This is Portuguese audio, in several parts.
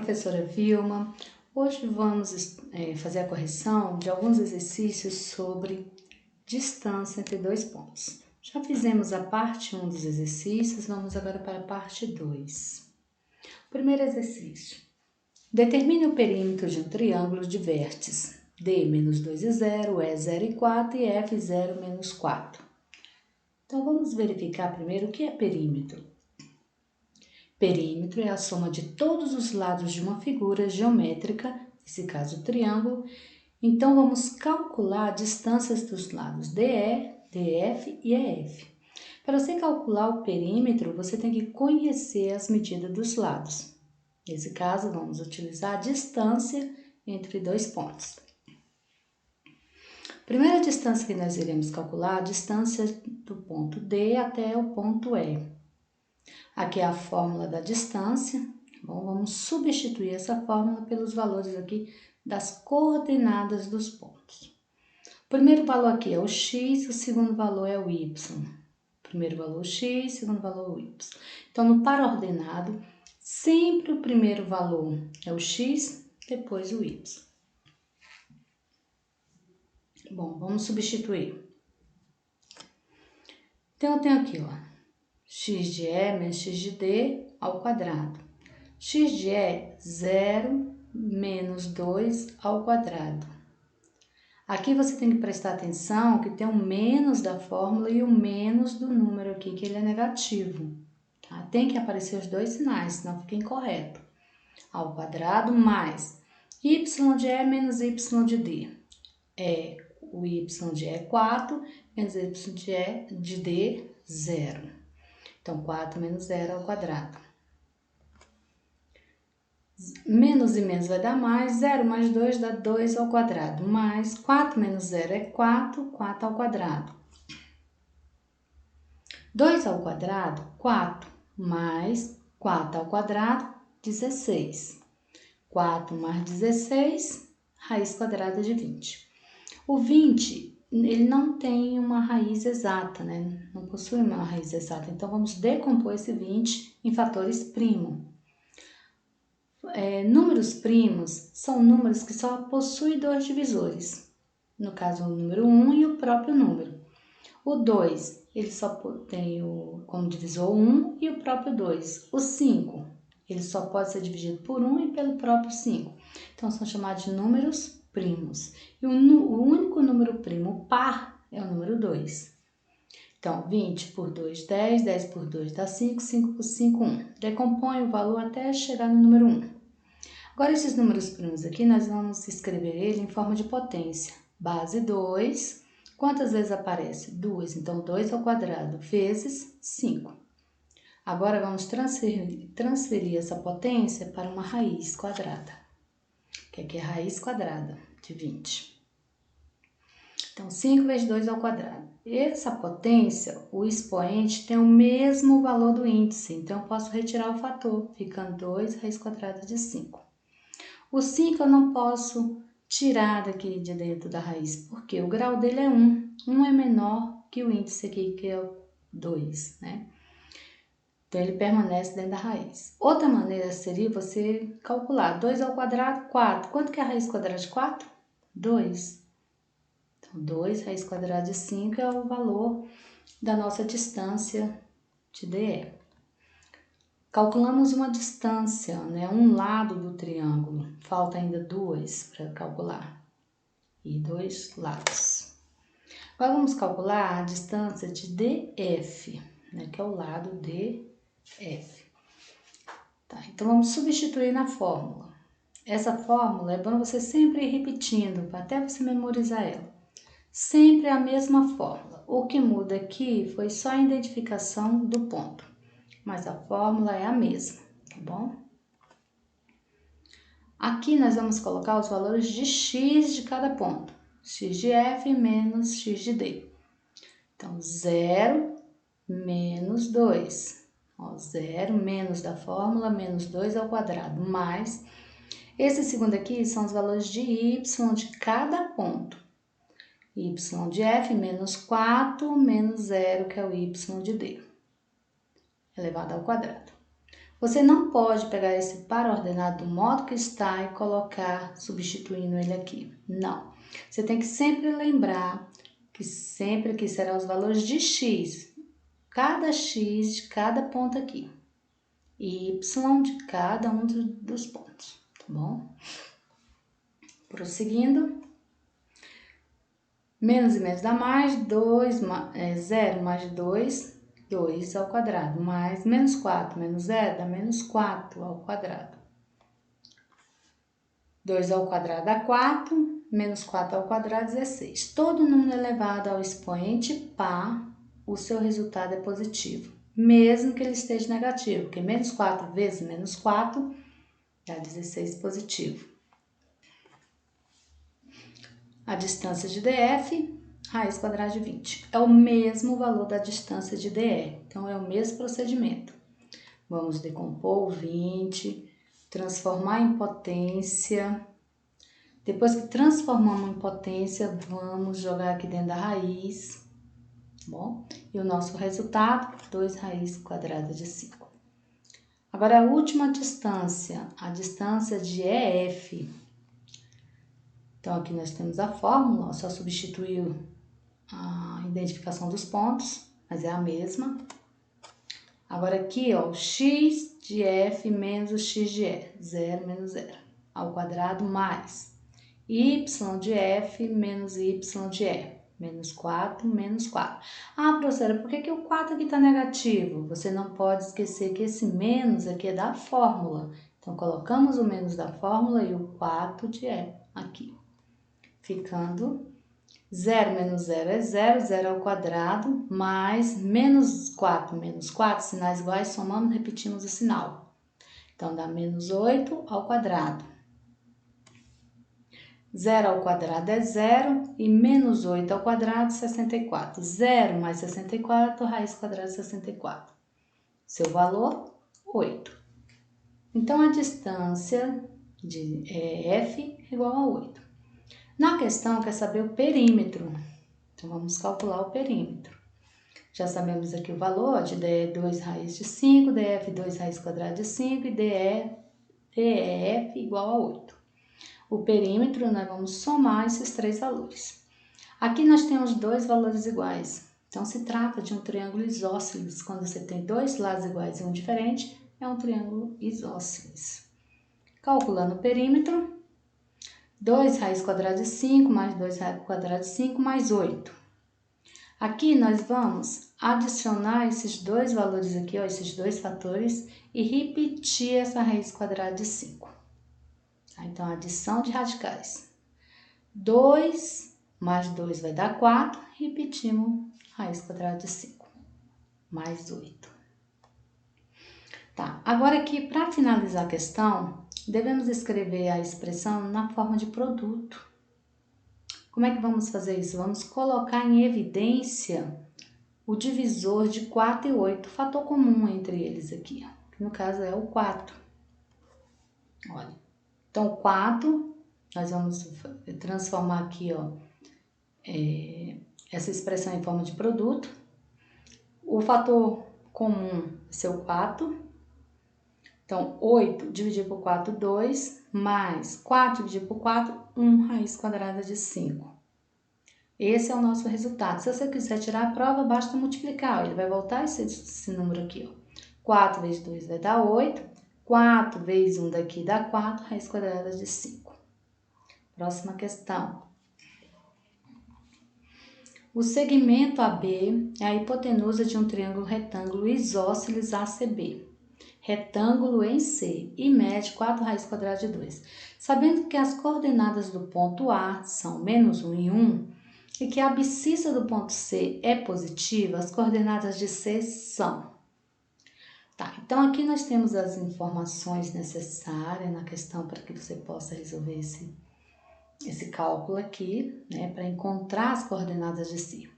professora Vilma. Hoje vamos fazer a correção de alguns exercícios sobre distância entre dois pontos. Já fizemos a parte 1 dos exercícios, vamos agora para a parte 2. Primeiro exercício. Determine o perímetro de um triângulo de vértices D menos 2 e 0, E 0 e 4 e F 0 menos 4. Então vamos verificar primeiro o que é perímetro. Perímetro é a soma de todos os lados de uma figura geométrica, nesse caso o triângulo. Então vamos calcular as distâncias dos lados DE, DF e EF. Para você calcular o perímetro, você tem que conhecer as medidas dos lados. Nesse caso, vamos utilizar a distância entre dois pontos. Primeira distância que nós iremos calcular, a distância do ponto D até o ponto E. Aqui é a fórmula da distância. Bom, vamos substituir essa fórmula pelos valores aqui das coordenadas dos pontos. O primeiro valor aqui é o x, o segundo valor é o y. Primeiro valor o x, segundo valor o y. Então, no par ordenado, sempre o primeiro valor é o x, depois o y. Bom, vamos substituir. Então, eu tenho aqui, ó, x de E menos x de D ao quadrado. X de E, 0 menos 2 ao quadrado. Aqui você tem que prestar atenção que tem um menos da fórmula e o menos do número aqui, que ele é negativo. Tá? Tem que aparecer os dois sinais, senão fica incorreto. Ao quadrado mais y de E menos y de D. O y de E, 4, menos y de D, 0. Então, 4 menos 0 ao quadrado. Menos e menos vai dar mais, 0 mais 2 dá 2 ao quadrado, mais 4 menos 0 é 4, 4 ao quadrado. 2 ao quadrado, 4, mais 4 ao quadrado, 16. 4 mais 16, raiz quadrada de 20. O 20, ele não tem uma raiz exata, né? Não possui uma raiz exata, então vamos decompor esse 20 em fatores primo. Números primos são números que só possuem dois divisores. No caso, o número 1 e o próprio número. O 2, ele só tem como divisor 1 e o próprio 2. O 5, ele só pode ser dividido por 1 e pelo próprio 5. Então, são chamados de números primos. E o único número primo par é o número 2. Então, 20 por 2, 10, 10 por 2 dá 5, 5 por 5, 1. Decompõe o valor até chegar no número 1. Agora, esses números primos aqui, nós vamos escrever ele em forma de potência. Base 2, quantas vezes aparece? 2, então 2 ao quadrado vezes 5. Agora, vamos transferir essa potência para uma raiz quadrada, que aqui é a raiz quadrada de 20. Então, 5 vezes 2 ao quadrado. Essa potência, o expoente tem o mesmo valor do índice, então eu posso retirar o fator, ficando 2 raiz quadrada de 5. O 5 eu não posso tirar daqui de dentro da raiz, porque o grau dele é 1. 1 é menor que o índice aqui, que é o 2, né? Então, ele permanece dentro da raiz. Outra maneira seria você calcular 2 ao quadrado, 4. Quanto que é a raiz quadrada de 4? 2. Então, 2 raiz quadrada de 5 é o valor da nossa distância de DE. Calculamos uma distância, né? Um lado do triângulo. Falta ainda 2 para calcular. E 2 lados. Agora vamos calcular a distância de DF, né? Que é o lado DF. Tá, então vamos substituir na fórmula. Essa fórmula é bom você sempre ir repetindo, até você memorizar ela. Sempre a mesma fórmula. O que muda aqui foi só a identificação do ponto. Mas a fórmula é a mesma, tá bom? Aqui nós vamos colocar os valores de x de cada ponto. X de F menos x de D. Então, 0 menos 2. 0 menos da fórmula, menos 2 ao quadrado, mais... Esse segundo aqui são os valores de y de cada ponto. Y de F menos 4 menos 0, que é o y de D, elevado ao quadrado. Você não pode pegar esse par ordenado do modo que está e colocar, substituindo ele aqui. Não. Você tem que sempre lembrar que sempre aqui serão os valores de x. Cada x de cada ponto aqui. E y de cada um dos pontos, tá bom? Prosseguindo. Menos e menos dá mais, 0 mais 2, 2 ao quadrado, mais menos 4, menos 0 dá menos 4 ao quadrado. 2 ao quadrado dá 4, menos 4 ao quadrado, 16. Todo número elevado ao expoente par, o seu resultado é positivo, mesmo que ele esteja negativo, porque menos 4 vezes menos 4 dá 16 positivo. A distância de DF, raiz quadrada de 20. É o mesmo valor da distância de DE, então é o mesmo procedimento. Vamos decompor o 20, transformar em potência. Depois que transformamos em potência, vamos jogar aqui dentro da raiz, tá bom? E o nosso resultado, 2 raiz quadrada de 5. Agora a última distância, a distância de EF. Então, aqui nós temos a fórmula, só substituiu a identificação dos pontos, mas é a mesma. Agora aqui, ó, x de f menos o x de e, 0 menos 0, ao quadrado, mais y de f menos y de e, menos 4, menos 4. Ah, professora, por que o 4 aqui está negativo? Você não pode esquecer que esse menos aqui é da fórmula. Então, colocamos o menos da fórmula e o 4 de e aqui. Ficando 0 menos 0 é 0, 0 ao quadrado, mais menos 4, sinais iguais, somamos, repetimos o sinal. Então, dá menos 8 ao quadrado. 0 ao quadrado é 0 e menos 8 ao quadrado, 64. 0 mais 64, raiz quadrada de 64. Seu valor, 8. Então, a distância de F é igual a 8. Na questão, quer saber o perímetro. Então, vamos calcular o perímetro. Já sabemos aqui o valor de DE 2 raiz de 5, DF 2 raiz quadrada de 5 e DEF igual a 8. O perímetro, nós vamos somar esses três valores. Aqui nós temos dois valores iguais. Então, se trata de um triângulo isósceles. Quando você tem dois lados iguais e um diferente, é um triângulo isósceles. Calculando o perímetro, 2 raiz quadrada de 5 mais 2 raiz quadrada de 5 mais 8. Aqui nós vamos adicionar esses dois valores aqui, ó, esses dois fatores, e repetir essa raiz quadrada de 5. Tá? Então, adição de radicais. 2 mais 2 vai dar 4, repetimos raiz quadrada de 5, mais 8. Tá, agora aqui, para finalizar a questão, devemos escrever a expressão na forma de produto. Como é que vamos fazer isso? Vamos colocar em evidência o divisor de 4 e 8, o fator comum entre eles aqui, que no caso é o 4. Olha, então o 4, nós vamos transformar aqui, ó, essa expressão em forma de produto. O fator comum vai ser o 4. Então, 8 dividido por 4, 2, mais 4 dividido por 4, 1 raiz quadrada de 5. Esse é o nosso resultado. Se você quiser tirar a prova, basta multiplicar. Ele vai voltar esse número aqui, ó. 4 vezes 2 vai dar 8. 4 vezes 1 daqui dá 4, raiz quadrada de 5. Próxima questão. O segmento AB é a hipotenusa de um triângulo retângulo isósceles ACB. Retângulo em C e mede 4 raiz quadrada de 2. Sabendo que as coordenadas do ponto A são menos 1 e 1 e que a abscissa do ponto C é positiva, as coordenadas de C são. Tá, então aqui nós temos as informações necessárias na questão para que você possa resolver esse cálculo aqui, né, para encontrar as coordenadas de C.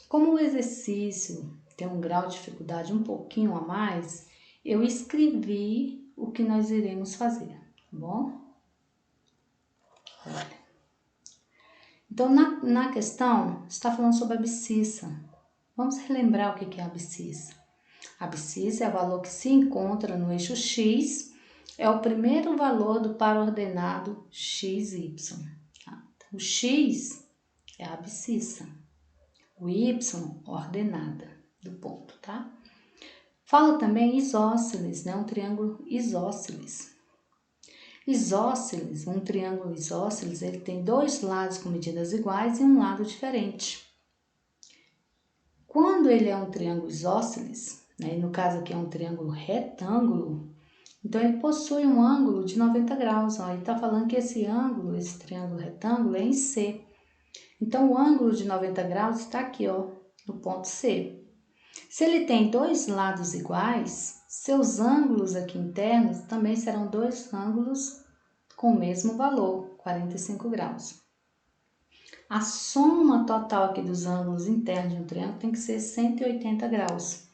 Como o exercício tem um grau de dificuldade um pouquinho a mais, eu escrevi o que nós iremos fazer, tá bom? Olha. Então, na questão, está falando sobre a abscissa. Vamos relembrar o que é a abscissa. A abscissa é o valor que se encontra no eixo x, é o primeiro valor do par ordenado xy. Tá? O x é a abscissa, o y, ordenada do ponto, tá? Fala também isósceles, né? Um triângulo isósceles. Isósceles, um triângulo isósceles, ele tem dois lados com medidas iguais e um lado diferente. Quando ele é um triângulo isósceles, né? No caso aqui é um triângulo retângulo, então ele possui um ângulo de 90 graus. Ó, ele está falando que esse ângulo, esse triângulo retângulo é em C. Então o ângulo de 90 graus está aqui, ó, no ponto C. Se ele tem dois lados iguais, seus ângulos aqui internos também serão dois ângulos com o mesmo valor, 45 graus. A soma total aqui dos ângulos internos de um triângulo tem que ser 180 graus.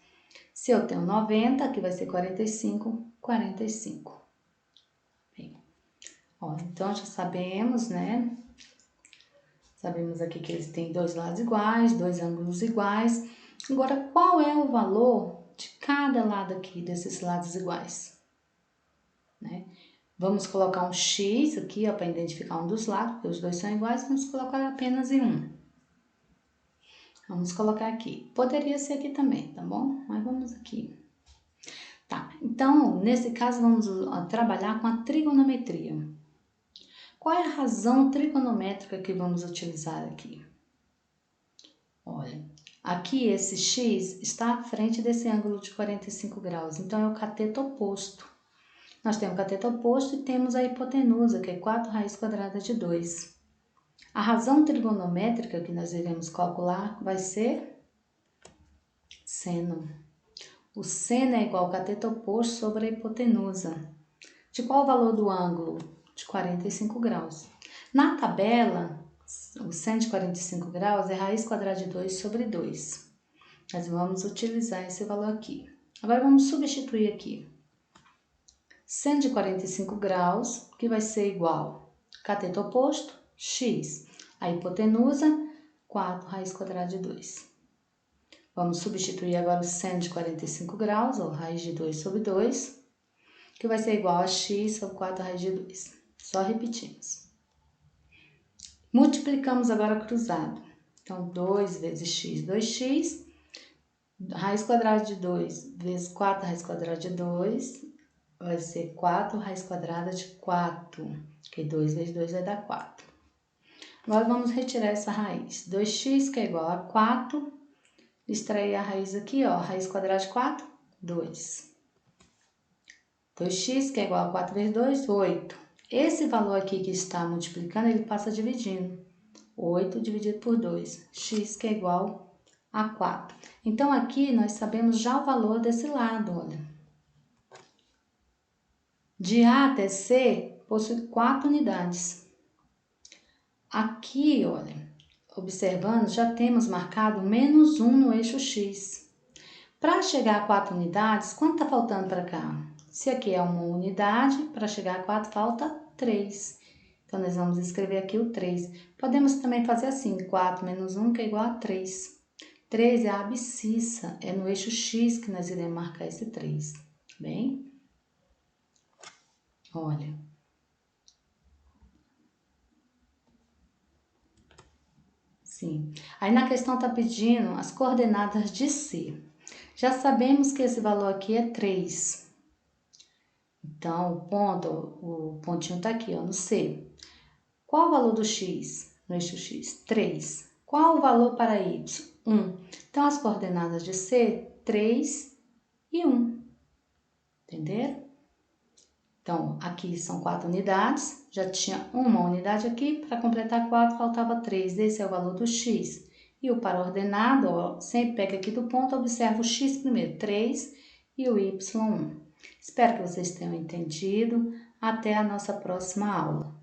Se eu tenho 90, aqui vai ser 45, 45. Bem, ó, então já sabemos, né? Sabemos aqui que eles têm dois lados iguais, dois ângulos iguais. Agora, qual é o valor de cada lado aqui desses lados iguais? Né? Vamos colocar um x aqui para identificar um dos lados, porque os dois são iguais, vamos colocar apenas em um. Vamos colocar aqui. Poderia ser aqui também, tá bom? Mas vamos aqui. Tá, então, nesse caso, vamos trabalhar com a trigonometria. Qual é a razão trigonométrica que vamos utilizar aqui? Olha, aqui esse x está à frente desse ângulo de 45 graus, então é o cateto oposto. Nós temos o cateto oposto e temos a hipotenusa, que é 4 raiz quadrada de 2. A razão trigonométrica que nós iremos calcular vai ser seno. O seno é igual ao cateto oposto sobre a hipotenusa. De qual o valor do ângulo? De 45 graus. Na tabela, o seno de 45 graus é raiz quadrada de 2 sobre 2. Nós vamos utilizar esse valor aqui. Agora vamos substituir aqui. Seno de 45 graus, que vai ser igual cateto oposto, x. A hipotenusa, 4 raiz quadrada de 2. Vamos substituir agora o seno de 45 graus, ou raiz de 2 sobre 2, que vai ser igual a x sobre 4 raiz de 2. Só repetimos. Multiplicamos agora cruzado. Então, 2 vezes x, 2x. Raiz quadrada de 2 vezes 4 raiz quadrada de 2 vai ser 4 raiz quadrada de 4, que 2 vezes 2 vai dar 4. Agora, vamos retirar essa raiz. 2x, que é igual a 4, extrair a raiz aqui, ó, raiz quadrada de 4, 2. 2x, que é igual a 4 vezes 2, 8. Esse valor aqui que está multiplicando, ele passa dividindo. 8 dividido por 2, x, que é igual a 4. Então, aqui nós sabemos já o valor desse lado, olha. De A até C, possui 4 unidades. Aqui, olha, observando, já temos marcado menos 1 no eixo x. Para chegar a 4 unidades, quanto está faltando para cá? Se aqui é uma unidade, para chegar a 4 falta 3. Então, nós vamos escrever aqui o 3. Podemos também fazer assim, 4 menos 1, que é igual a 3. 3 é a abscissa, é no eixo x que nós iremos marcar esse 3. Bem? Olha. Sim. Aí na questão está pedindo as coordenadas de C. Já sabemos que esse valor aqui é 3. Então, o pontinho está aqui, ó, no C. Qual o valor do x no eixo x? 3. Qual o valor para y? 1. Então, as coordenadas de C, 3 e 1. Entenderam? Então, aqui são 4 unidades, já tinha uma unidade aqui, para completar 4 faltava 3, esse é o valor do x. E o par ordenado, ó, sempre pega aqui do ponto, observa o x primeiro, 3 e o y, 1. Espero que vocês tenham entendido, até a nossa próxima aula.